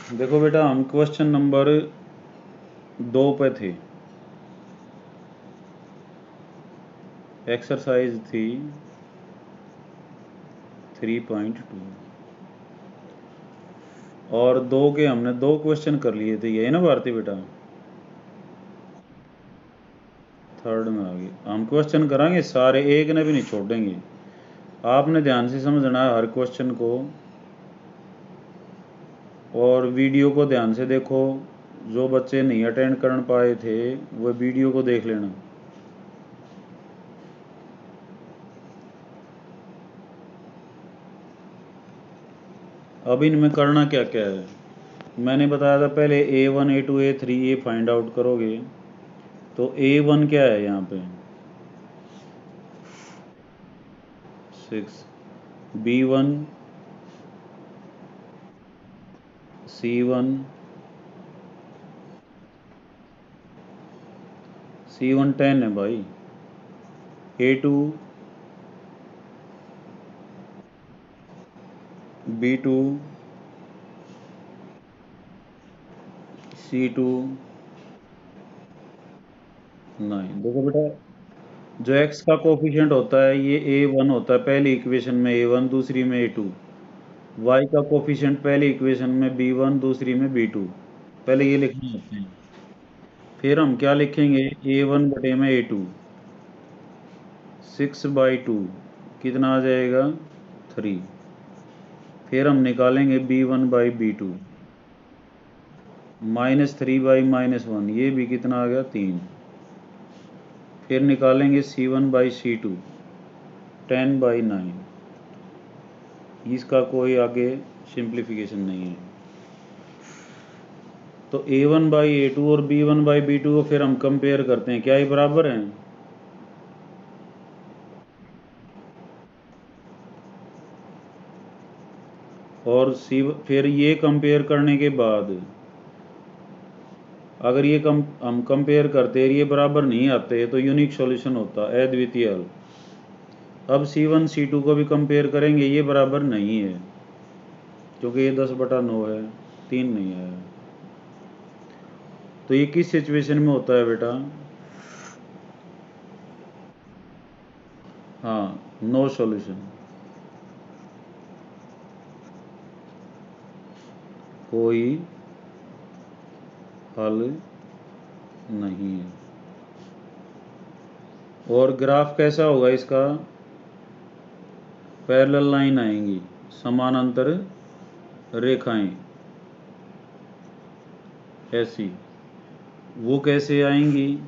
देखो बेटा, हम क्वेश्चन नंबर 2 पे थे। एक्सरसाइज थी 3.2 और 2 के हमने 2 क्वेश्चन कर लिए थे। यही ना भारती बेटा? थर्ड में आ गए। हम क्वेश्चन कराएंगे सारे, एक ने भी नहीं छोड़ेंगे। आपने ध्यान से समझना है हर क्वेश्चन को, और वीडियो को ध्यान से देखो। जो बच्चे नहीं अटेंड कर पाए थे वो वीडियो को देख लेना। अब इनमें करना क्या क्या है, मैंने बताया था पहले A1 A2 A3 ये फाइंड आउट करोगे। तो A1 क्या है यहाँ पे? 6, B1 C1 C1 10 है भाई। A2 B2 C2 9। देखो बेटा, जो x का कोफिशिएंट होता है ये A1 होता है पहली इक्वेशन में A1, दूसरी में A2। y का कोफिशिएंट पहली इक्वेशन में B1, दूसरी में B2। पहले ये लिखना होते हैं। फिर हम क्या लिखेंगे? A1 बटे में A2, 6/2 कितना आ जाएगा? 3। फिर हम निकालेंगे B1/B2, -3/-1 ये भी कितना आ गया? 3। फिर निकालेंगे C1/C2, 10/9। इसका कोई आगे सिंप्लीफिकेशन नहीं है। तो A1/A2 और B1/B2 को फिर हम कंपेयर करते हैं, क्या ये बराबर हैं? और फिर ये कंपेयर करने के बाद अगर ये हम कंपेयर करते हैं ये बराबर नहीं आते तो यूनिक सॉल्यूशन होता, अद्वितीय हल। अब C1 C2 को भी कंपेयर करेंगे, ये बराबर नहीं है क्योंकि ये 10/9 है, 3 नहीं है। तो ये किस सिचुएशन में होता है बेटा? हाँ, नो सॉल्यूशन, कोई हल नहीं है। और ग्राफ कैसा होगा इसका? पैरेलल लाइन आएंगी, समानांतर रेखाएं ऐसी। वो कैसे आएंगी?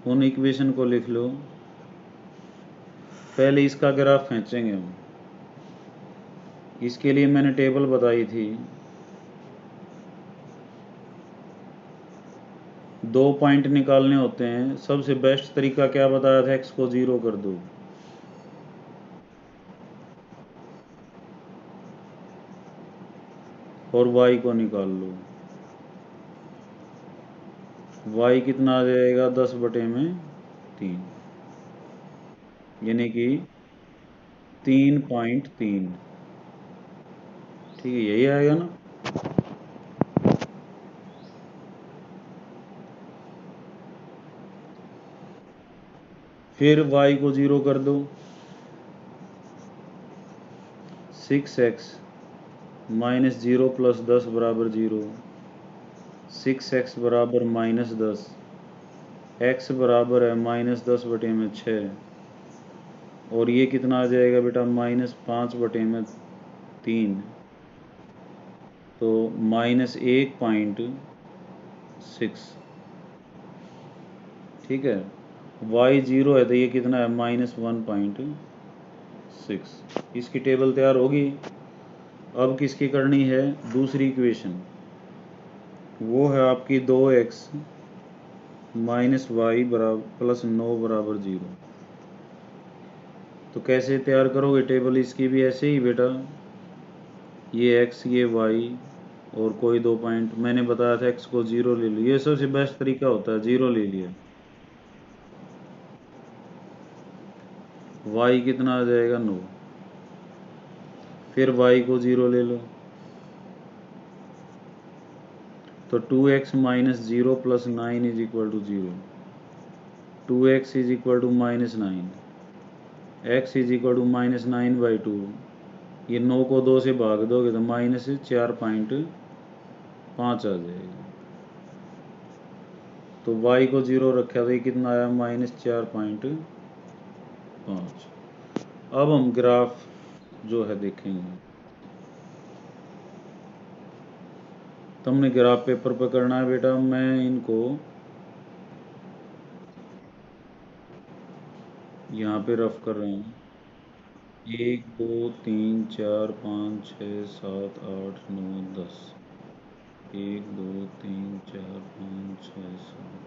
उन इक्वेशन को लिख लो। पहले इसका ग्राफ खींचेंगे हम। इसके लिए मैंने टेबल बताई थी। 2 पॉइंट निकालने होते हैं। सबसे बेस्ट तरीका क्या बताया था? x को 0 कर दो और y को निकाल लो। y कितना आ जाएगा? 10/3, यानी कि 3.3। ठीक है, यही आएगा ना? फिर y को 0 कर दो। 6x -0 + 10 = 0। 6x बराबर -10, x बराबर है -10/6। और ये कितना आ जाएगा बेटा? -5/3। तो -1.6। ठीक है, y 0 है तो ये कितना है? -1.6। इसकी टेबल तैयार होगी। अब किसकी करनी है? दूसरी इक्वेशन, वो है आपकी 2x - y + 9 = 0। तो कैसे तैयार करोगे टेबल इसकी भी? ऐसे ही बेटा, ये x ये y और कोई 2 पॉइंट। मैंने बताया था x को 0 ले लो, ये सबसे बेस्ट तरीका होता है। 0 ले लिया, y कितना आ जाएगा? 9। फिर y को 0 ले लो, तो 2x minus 0 plus 9 is equal to 0। 2x is equal to minus 9, x is equal to minus 9/2। ये 9 को 2 से भाग दोगे तो -4.5 आ जाएगा। तो y को 0 रखा था, ये कितना आया -4.5। अब हम ग्राफ जो है देखेंगे। तुमने ग्राफ पेपर पर करना है बेटा, मैं इनको यहाँ पे रफ कर रहा हूँ। 1 2 3 4 5 6 7 8 9 10। 1 2 3 4 5 6 7।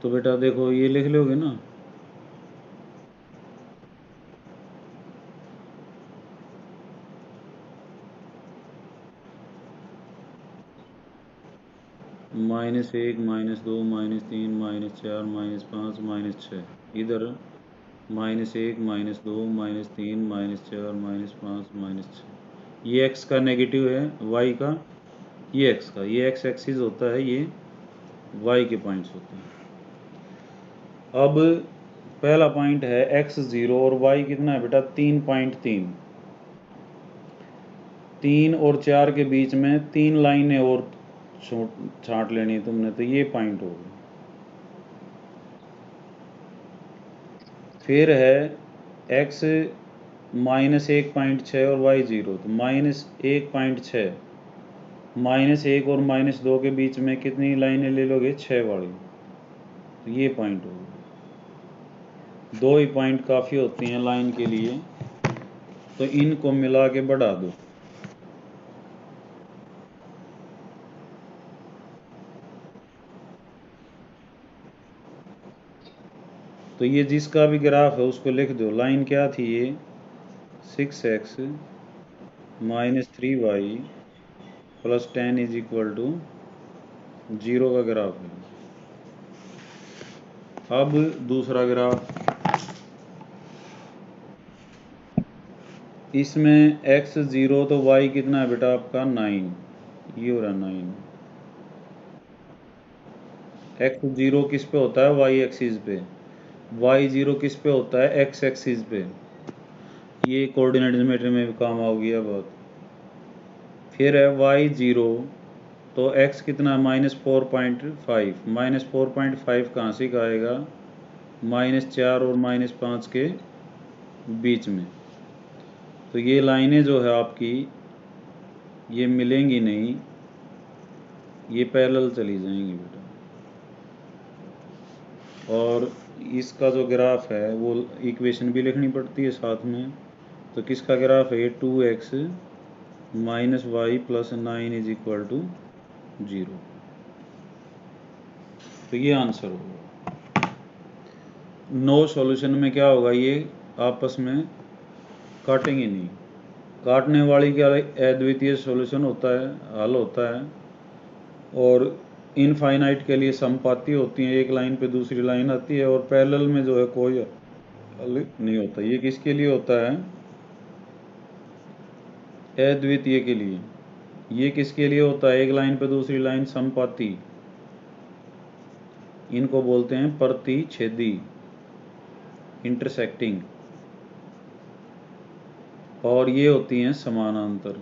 तो बेटा देखो, ये लिख लोगे ना, -1 -2 -3 -4 -5 -6। इधर -1 -2 -3 -4 -5 -6। ये x का नेगेटिव है, y का, ये x का, ये x एक्सिस होता है, ये y के पॉइंट्स होते हैं। अब पहला पॉइंट है x 0 और y कितना है बेटा 3.3। 3 और 4 के बीच में 3 लाइनें और छांट लेनी है तुमने, तो ये पॉइंट होगा। फिर है x -1.6 और y 0, तो -1.6, -1 और -2 के बीच में कितनी लाइनें ले लोगे 6 वाली, तो ये पॉइंट होगा। 2 ही पॉइंट काफ़ी होती हैं लाइन के लिए, तो इनको मिला के बढ़ा दो। तो ये जिसका भी ग्राफ है उसको लिख दो। लाइन क्या थी ये 6x -3y plus 10 is equal to 0 का ग्राफ है। अब दूसरा ग्राफ, इसमें x 0 तो y कितना है बेटा आपका 9, ये हो रहा 9। x 0 किस पे होता है y एक्सिस पे, y 0 किस पे होता है x एक्सिस पे। ये कोऑर्डिनेट ज्योमेट्री में भी काम आओगी अब बात। फिर है y 0, तो x कितना -4.5, -4.5 कहाँ से आएगा -4 और -5 के बीच में। तो ये लाइनें जो है आपकी ये मिलेंगी नहीं, ये पैरेलल चली जाएंगी बेटा। और इसका जो ग्राफ है वो इक्वेशन भी लिखनी पड़ती है साथ में। तो किसका ग्राफ है ये 2x -y plus 9 is equal to 0। तो ये आंसर होगा। नो सॉल्यूशन में क्या होगा, ये आपस में काटेंगे नहीं। काटने वाली क्या अद्वितीय सॉल्यूशन होता है, हल होता है। और इनफाइनाइट के लिए समपाती होती हैं, एक लाइन पे दूसरी लाइन आती है। और पैरेलल में जो है कोई हल नहीं होता। ये किसके लिए होता है अद्वितीय के लिए। ये किसके लिए होता है, एक लाइन पे दूसरी लाइन समपाती, इनको बोलते हैं प्रतिच्छेदी, इंटरसेक्टिंग। और ये होती हैं समानांतर।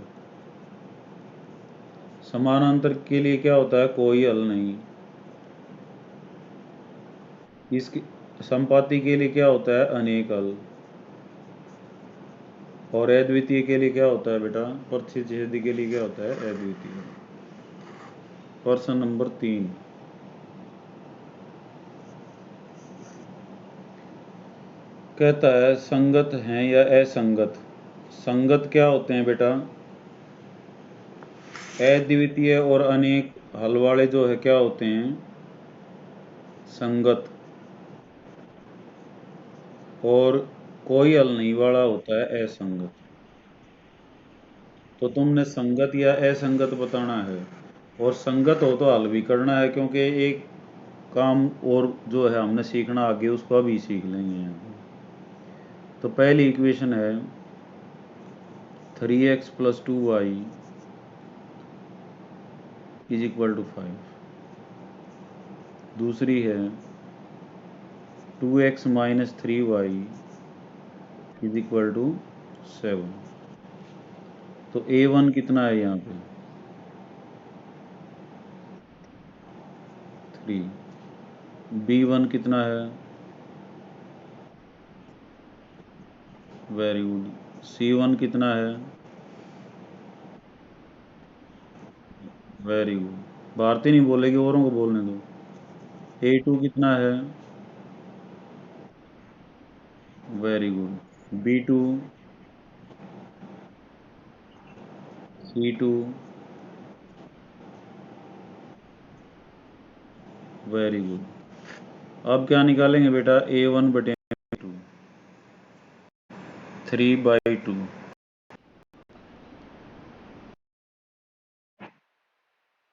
समानांतर के लिए क्या होता है, कोई हल नहीं। इसके संपाति के लिए क्या होता है, अनेक हल। और अद्वितीय के लिए क्या होता है बेटा, प्रतिच्छेदी के लिए क्या होता है, अद्वितीय। प्रश्न नंबर 3, कहता है संगत हैं या असंगत। संगत क्या होते हैं बेटा, अद्वितीय और अनेक हल वाले जो है क्या होते हैं, संगत। और कोई हल नहीं वाला होता है असंगत। तो तुमने संगत या असंगत बताना है, और संगत हो तो हल भी करना है, क्योंकि एक काम और जो है हमने सीखना आगे उसको अभी सीख लेंगे। तो पहली इक्वेशन है 3x + 2y = 5। दूसरी है 2x - 3y = 7। तो a1 कितना है यहाँ पे? 3। b1 कितना है? Very good. c1 कितना है? Very good. भारती नहीं बोलेगी, औरों को बोलने दो। a2 कितना है? Very good. b2, c2, very good. अब क्या निकालेंगे बेटा? a1/2, 3/2।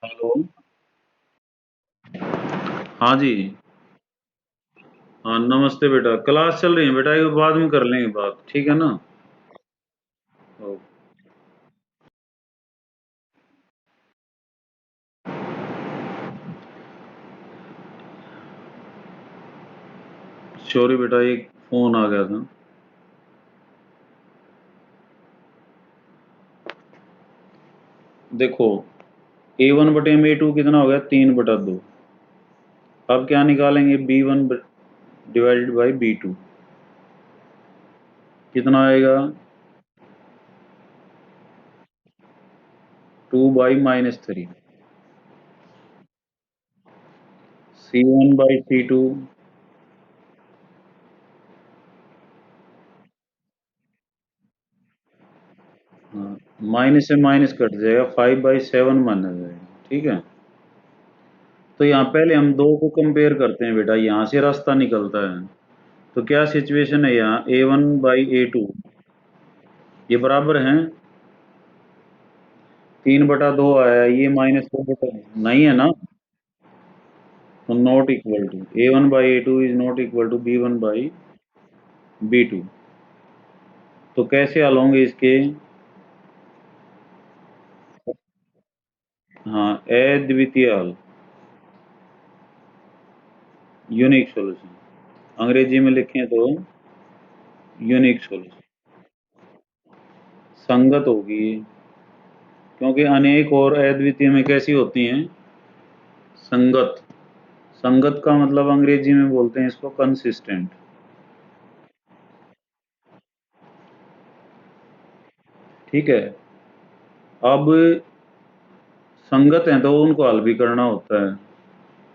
हेलो। हाँ जी। हाँ नमस्ते बेटा, क्लास चल रही है बेटा, ये बाद में कर लेंगे बात, ठीक है ना? ओके। सॉरी बेटा, एक फोन आ गया था। देखो, a1/2 कितना हो गया? 3/2। अब क्या निकालेंगे? b1/2 कितना आएगा? 2/-3। c1/c2। हाँ, माइनस से माइनस कट जाएगा, 5/7 माना जाएगा, ठीक है। तो यहाँ पहले हम दो को कंपेयर करते हैं बेटा, यहाँ से रास्ता निकलता है। तो क्या सिचुएशन है यहाँ? a1/a2 ये बराबर हैं? 3/2 आया, ये -2/, नहीं है ना? तो not equal to, a1/a2 is not equal to b1/b2। तो कैसे हल होंगे इसके? हाँ, अद्वितीय हल, यूनिक सॉल्यूशन। अंग्रेजी में लिखें तो यूनिक सॉल्यूशन। संगत होगी, क्योंकि अनेक और अद्वितीय में कैसी होती हैं? संगत। संगत का मतलब अंग्रेजी में बोलते हैं इसको कंसिस्टेंट। ठीक है। अब संगत हैं तो उनको हल भी करना होता है।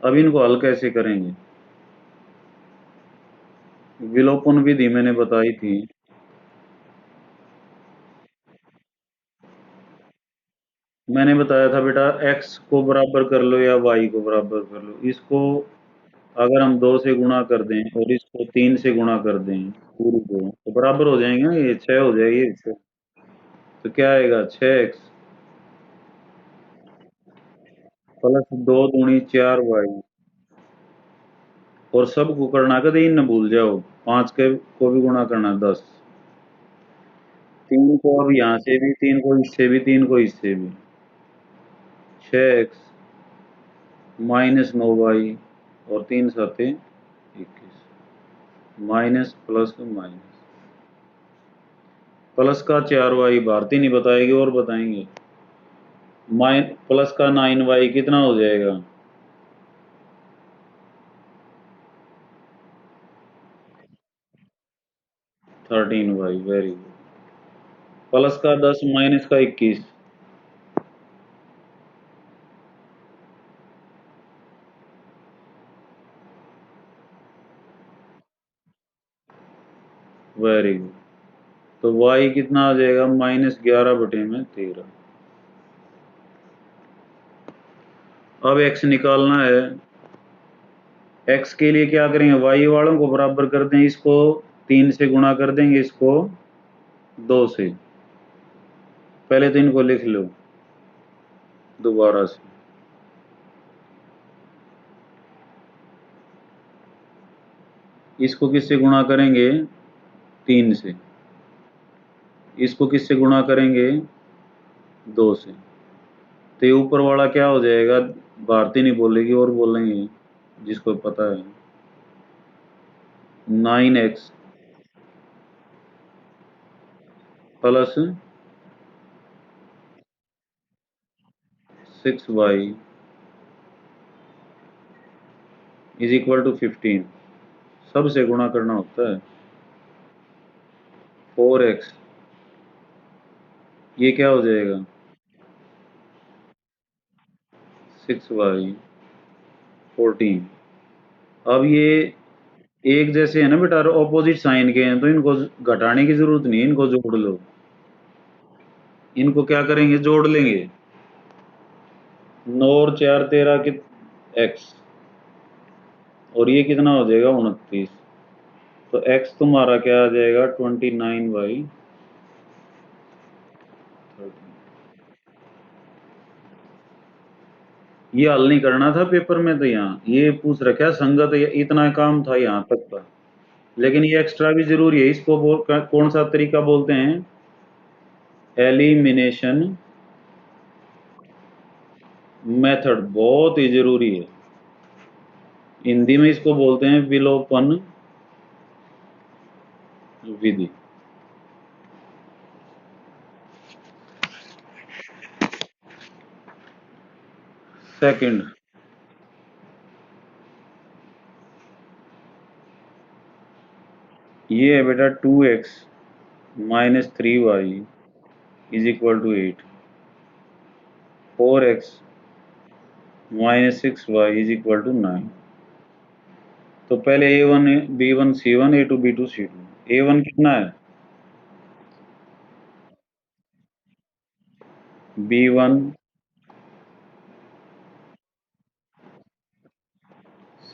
अब इनको हल कैसे करेंगे? विलोपन विधि मैंने बताई थी। मैंने बताया था बेटा, x को बराबर कर लो या y को बराबर कर लो। इसको अगर हम 2 से गुणा कर दें और इसको 3 से गुणा कर दें पूरी को, तो बराबर हो जाएंगे ना, ये 6 हो जाएगी इससे। तो क्या आएगा? 6x + 2 दूनी 4y। और सब को करना का 3 न भूल जाओ, 5 के को भी गुणा करना 10। 3 को अब यहाँ से भी, 3 को इससे भी, 3 को इससे भी। 6x -9y और 3 साते 21। माइनस प्लस माइनस, प्लस का 4y भारती नहीं बताएगी और बताएंगे। प्लस का 9y कितना हो जाएगा? 13y, very good. प्लस का 10 माइनस का 21। Very good. तो y कितना आ जाएगा? -11/13। अब x निकालना है। x के लिए क्या करेंगे? y वालों को बराबर कर दें, इसको 3 से गुणा कर देंगे, इसको 2 से। पहले तो इनको लिख लो दोबारा से। इसको किससे गुणा करेंगे? 3 से। इसको किससे गुणा करेंगे? 2 से। तो ये ऊपर वाला क्या हो जाएगा? भारती नहीं बोलेगी और बोलेंगे जिसको पता है। 9x plus 6y is equal to 15। सबसे गुणा करना होता है। 4x ये क्या हो जाएगा? 6y 14। अब ये एक जैसे है ना बेटा, ऑपोजिट साइन के हैं, तो इनको घटाने की जरूरत नहीं है, इनको जोड़ लो। इनको क्या करेंगे? जोड़ लेंगे। 9 और 4 13 कि x, और ये कितना हो जाएगा? 29। तो x तुम्हारा क्या आ जाएगा? 29/13। ये हल नहीं करना था पेपर में, तो यहाँ ये पूछ रखा है संगत, इतना काम था यहाँ तक का। लेकिन ये एक्स्ट्रा भी जरूरी है। इसको कौन सा तरीका बोलते हैं? Elimination method. बहुत ही जरूरी है। हिंदी में इसको बोलते हैं विलोपन विधि। सेकंड, ये है बेटा 2x minus 3y is equal to 8। 4x minus 6y is equal to 9। तो पहले a1 b1 c1, a2 b2 c2। a1 कितना है? b1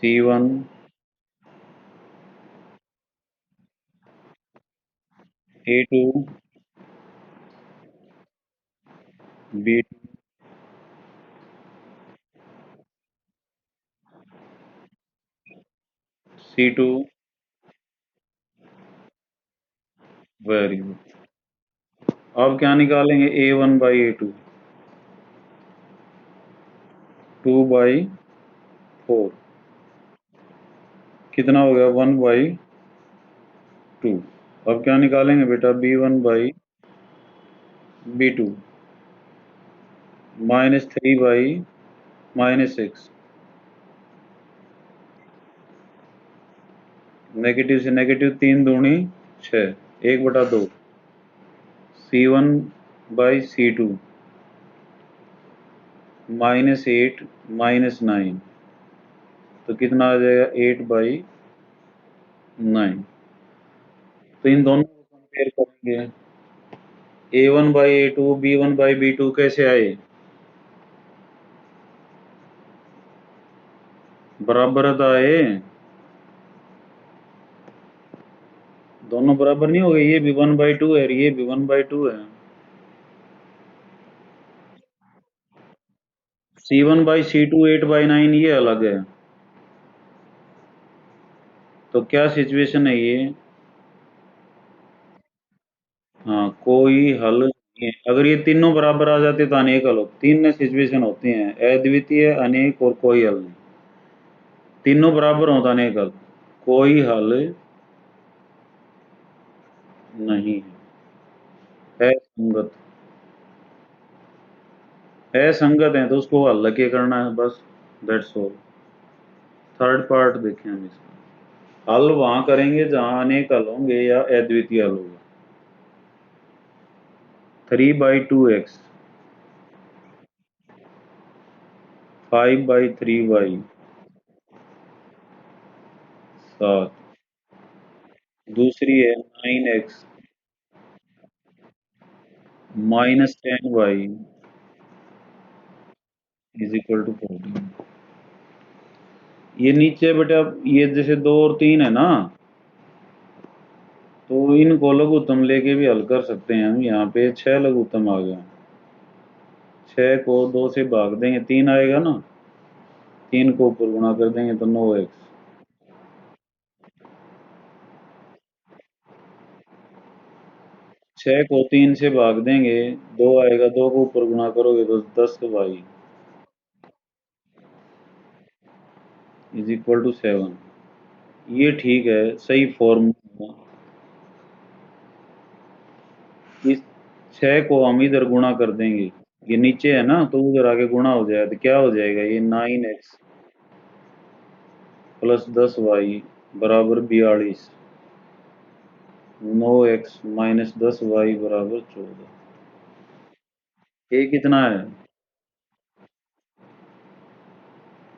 c1 a2 b2 c2। Very good. अब क्या निकालेंगे? a1/a2। 2/4 कितना हो गया? 1/2। अब क्या निकालेंगे बेटा? b1/b2 -3/-6। नेगेटिव से नेगेटिव 3×2 = 6। 1/2। c1/c2 -8 -9। तो कितना आ जाएगा? 8/9। तो इन दोनों को कंपेयर करेंगे। a1/a2 b1/b2 कैसे आए? बराबर तो आए। दोनों बराबर नहीं हो गए? ये भी 1/2 है और ये भी 1/2 है। c1/c2 8/9 ये अलग है। तो क्या सिचुएशन है ये? हाँ, कोई हल नहीं है। अगर ये तीनों बराबर आ जाते तो अनेक हल होते। तीन सिचुएशन होती हैं: अद्वितीय, अनेक और कोई हल नहीं। तीनों बराबर होता अनेक हल, कोई हल नहीं है। असंगत, असंगत है तो उसको हल के करना है बस। That's all. थर्ड पार्ट देखें हम इसका। हल वहां करेंगे जहां अनेक हल होंगे या अद्वितीय हल होगा। 3/2x 5/3y 7। दूसरी है 9x -10y is equal to 14। ये नीचे बेटा, ये जैसे 2 और 3 है ना, तो इनको लघुत्तम लेके भी हल कर सकते हैं हम। यहाँ पे 6 लघुत्तम आ गया। 6 को 2 से भाग देंगे, 3 आएगा ना। 3 को ऊपर गुणा कर देंगे तो 9x। 6 को 3 से भाग देंगे, 2 आएगा। 2 को ऊपर गुणा करोगे तो 10y इज इक्वल टू 7। ये ठीक है, सही फॉर्म। इस 6 को हम इधर गुणा कर देंगे, ये नीचे है ना, तो उधर आके गुणा हो जाए तो क्या हो जाएगा, ये 9x प्लस 10y बराबर 42। 9x माइनस 10y बराबर 14। ये कितना है?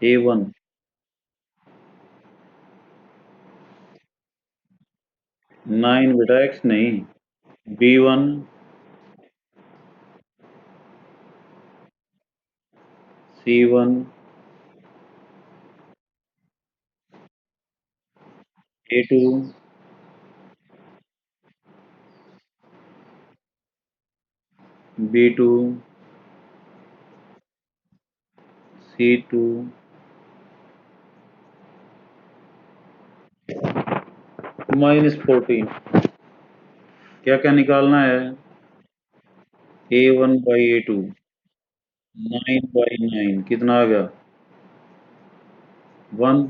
A1। 9 बेटा, x नहीं। B1, C1, A2, B2, C2, -14। क्या क्या निकालना है? A1/A2। 9/9 कितना आ गया? 1।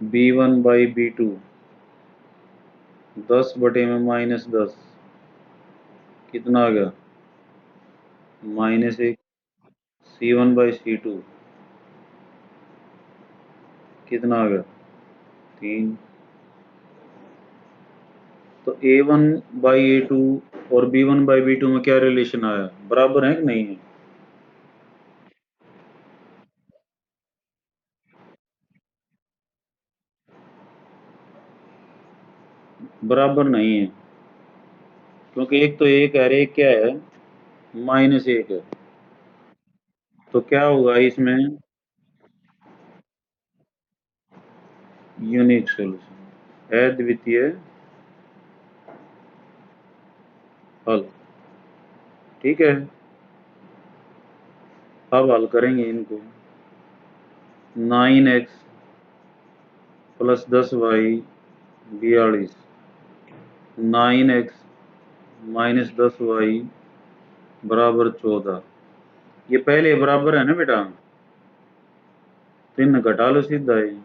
B1/B2 10/-10 कितना आ गया? -1। C1/C2 कितना आ गया? 3। तो A1/A2 और B1/B2 में क्या रिलेशन आया? बराबर है कि नहीं है? बराबर नहीं है, क्योंकि एक तो एक है, एक क्या है, -1 है। तो क्या होगा इसमें? यूनिक सोल्यूशन, अद्वितीय हल। ठीक है, अब हल करेंगे इनको। 9x plus 10y 42। 9x minus 10y बराबर 14। ये पहले बराबर है ना बेटा, तो इन्हें घटा लो सीधा ही।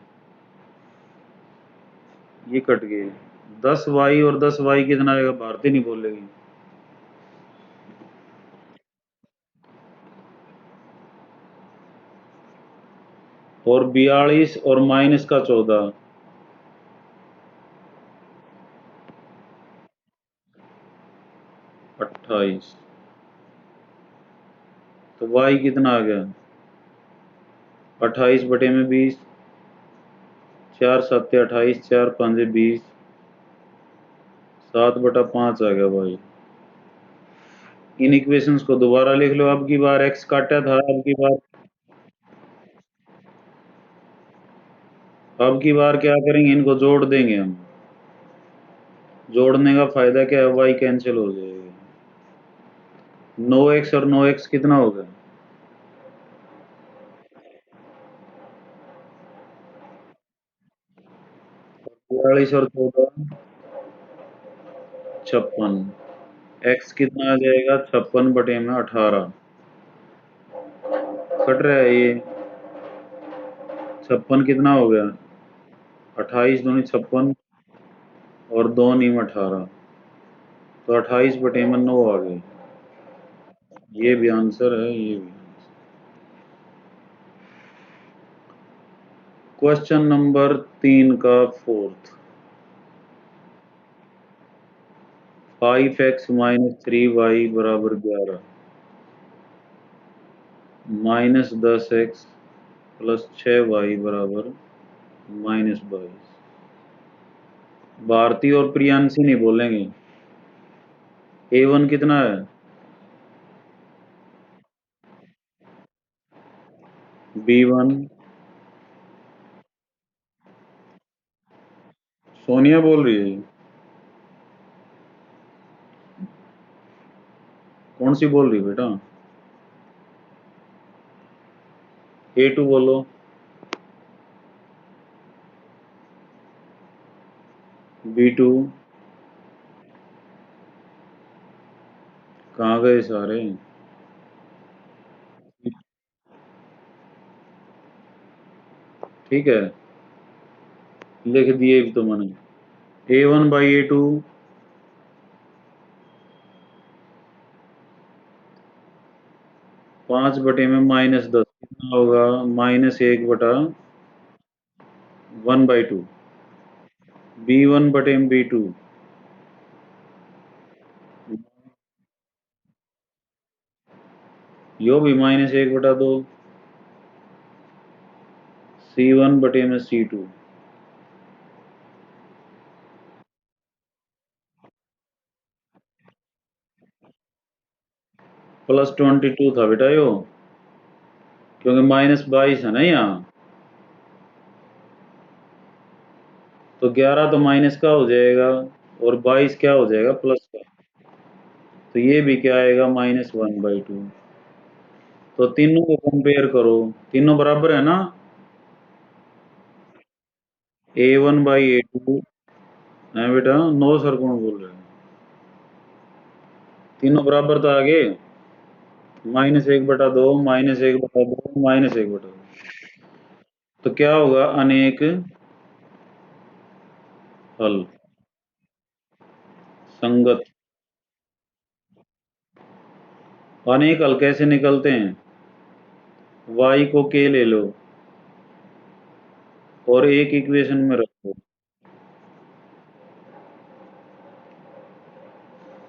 ये कट गए। 10y और 10y कितना आएगा? भारती नहीं बोलेगी। और 42 और माइनस का 14, 28। तो y कितना आ गया? 28/20। 4×7 = 28, 4×5 = 20। 7/5 आ गया भाई। इन इक्वेशंस को दोबारा लिख लो। अब की बार x काटा था, अब की बार क्या करेंगे, इनको जोड़ देंगे हम। जोड़ने का फायदा क्या है, y कैंसिल हो जाएगा। 9x और 9x कितना होगा? 42 और 14 56। x कितना आ जाएगा? 56/18 कट रहा है ये। 56 कितना हो गया? 28×2 = 56 और 2×9 = 18। तो 28/9 आ गए। ये भी आंसर है, ये भी। क्वेश्चन नंबर 3 का फोर्थ। 5x माइनस 3y बराबर 11 माइनस 10x प्लस 6y बराबर -22। भारती और प्रियांशी नहीं बोलेंगे। A1 कितना है? B1 सोनिया बोल रही है? कौन सी बोल रही है बेटा? A2 बोलो। B2। कहाँ गए सारे? ठीक है, लिख दिए तो मैंने। A1/A2 5/-10 कितना होगा? -1/1/2। B1/B2 यो भी -1/2। C1/C2 +22 था बेटा यो, क्योंकि -22 है ना यहाँ, तो 11 तो माइनस का हो जाएगा और 22 क्या हो जाएगा? प्लस का। तो ये भी क्या आएगा? -1/2। तो तीनों को कंपेयर करो, तीनों बराबर है ना? A1/A2 है बेटा। नो सर कौन बोल रहे हैं? तीनों बराबर तो आगे, -1/2, -1/2, -1/2। तो क्या होगा? अनेक हल, संगत। अनेक हल कैसे निकलते हैं? y को k ले लो और एक इक्वेशन में रखो।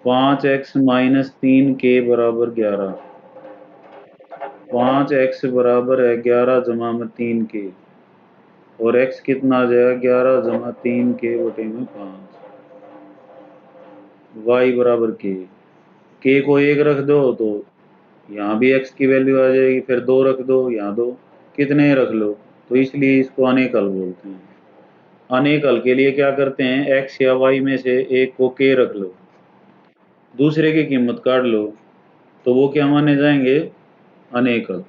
5x-3k = 11। 5x = 11 जमा में 3k, और x कितना आ जाएगा? 11 जमा 3k/5। y = k को 1 रख दो तो यहाँ भी x की वैल्यू आ जाएगी, फिर 2 रख दो, यहाँ 2, कितने रख लो। तो इसलिए इसको अनेक हल बोलते हैं। अनेक हल के लिए क्या करते हैं? x या y में से एक को k रख लो, दूसरे की कीमत काट लो, तो वो क्या माने जाएंगे? अनेक हल।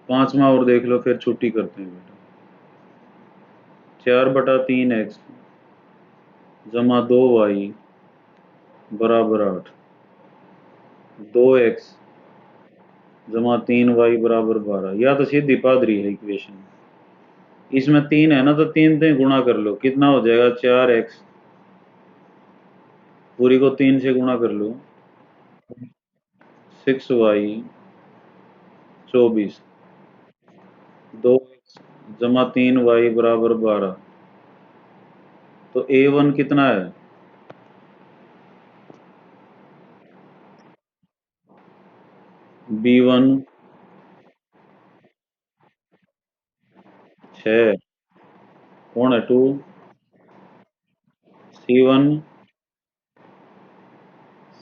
पांचवा और देख लो, फिर छुट्टी करते हैं बेटा। 4/3x जमा 2y = 8। 2x जमा 3y = 12। या तो सीधी पादरी है इक्वेशन। इसमें 3 है ना, तो 3 से गुणा कर लो, कितना हो जाएगा? 4x, पूरी को 3 से गुणा कर लो, 6y 24। 2x जमा 3y = 12। तो A1 कितना है? B1 6। कौन है? 2। C1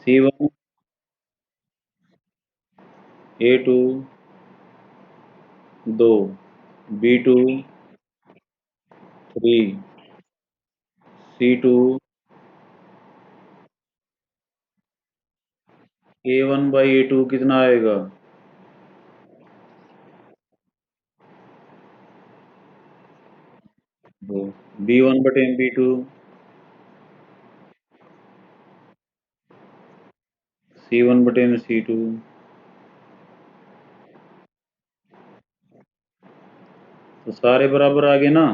C1 A2 2, B2 3, C2 A1/A2 कितना आएगा? दो। B1/B2, C1/C2। तो सारे बराबर आ गए ना?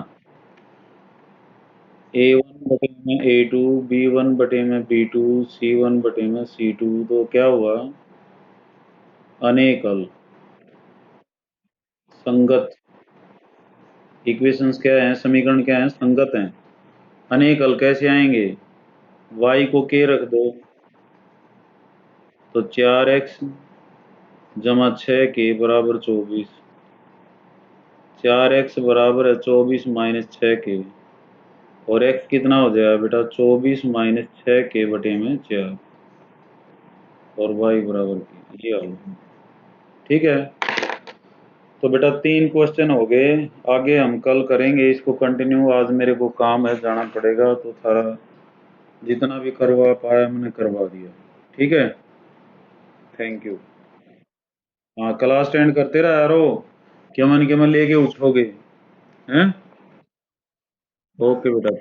A1/A2, B1/B2, C1/C2। तो क्या हुआ? अनेक हल, संगत। इक्वेशंस क्या हैं? समीकरण क्या हैं? संगत हैं। अनेक हल कैसे आएंगे? y को k रख दो, तो 4x जमा 6k = 24। 4x = 24 - 6k, और x कितना हो जाएगा बेटा? 24 - 6k/4, और y = k। ये हल, ठीक है। तो बेटा 3 क्वेश्चन हो गए। आगे हम कल करेंगे इसको कंटिन्यू। आज मेरे को काम है, जाना पड़ेगा। तो सारा जितना भी करवा पाया मैंने करवा दिया। ठीक है, थैंक यू। हाँ, क्लास अटेंड करते रहा यारो। क्या मन लेके उठोगे हैं। ओके बेटा।